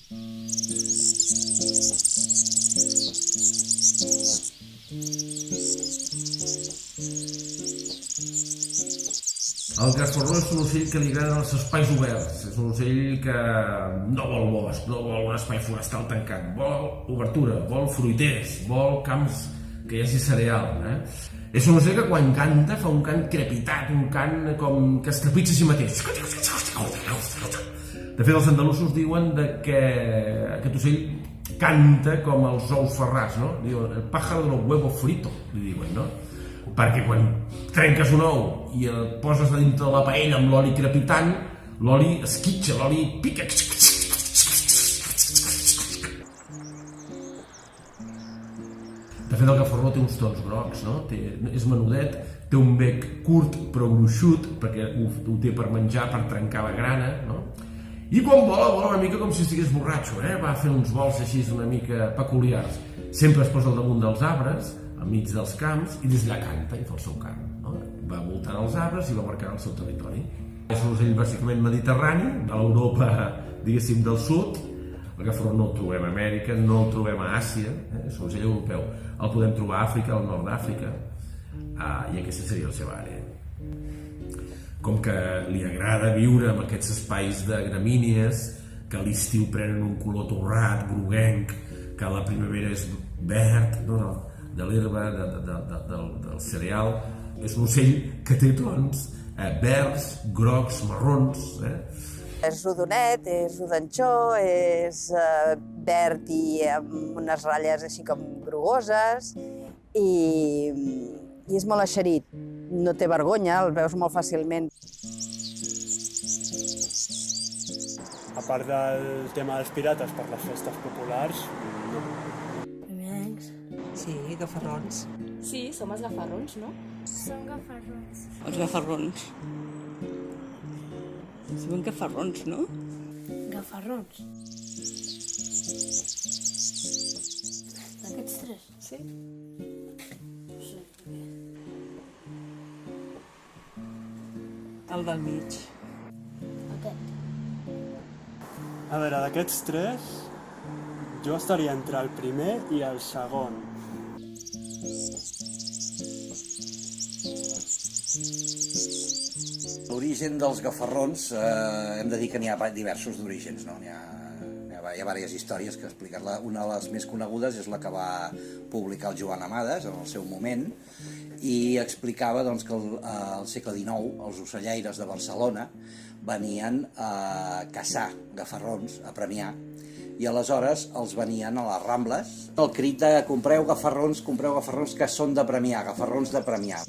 El gafarró és un ocell que li agraden els espais oberts. És un ocell que no vol bosc, no vol un espai forestal tancat. Vol obertura, vol fruiters, vol camps que hi hagi cereal. És un ocell que quan canta fa un cant crepitat, un cant com que es trepitja a si mateix. De fet, els andalusos diuen que aquest ocell canta com els ous ferrats, no? Diuen, el pájaro de los huevos fritos, li diuen, no? Perquè quan trenques un ou i el poses dintre de la paella amb l'oli crepitant, l'oli esquitxa, l'oli pica. De fet, el gafarró té uns tons grocs, no? És menudet, té un bec curt però gruixut, perquè ho té per menjar, per trencar la grana, no? I quan vola una mica com si estigués borratxo, va fer uns vols així una mica peculiars. Sempre es posa al damunt dels arbres, al mig dels camps, i des d'allà canta i fa el seu cant. Va voltant els arbres i va marcant el seu territori. És un ocell bàsicament mediterrani, de l'Europa, diguéssim, del sud. El gafarró no el trobem a Amèrica, no el trobem a Àsia, és un ocell europeu. El podem trobar a Àfrica, al nord d'Àfrica, i aquesta seria la seva àrea. Com que li agrada viure en aquests espais de gramínies, que a l'estiu prenen un color torrat, groguenc, que a la primavera és verd, de l'herba, del cereal. És un ocell que té tons verds, grocs, marrons. És rodonet, és rodanxó, és verd i amb unes ratlles així com grogoses i és molt eixerit. No té vergonya, el veus molt fàcilment. A part del tema dels pirates per les festes populars, no. Sí, gafarrons. Sí, som els gafarrons, no? Som gafarrons. Els gafarrons. Som gafarrons, no? Gafarrons. Aquests tres? Sí. El del mig. Aquest. A veure, d'aquests tres, jo estaria entre el primer i el segon. L'origen dels gafarrons, hem de dir que n'hi ha diversos d'orígens, no? Hi ha diverses històries que expliquen-la. Una de les més conegudes és la que va publicar el Joan Amades en el seu moment i explicava que al segle XIX els ocellaires de Barcelona venien a caçar gafarrons, a premiar, i aleshores els venien a les Rambles. El crit de compreu gafarrons que són de premiar, gafarrons de premiar.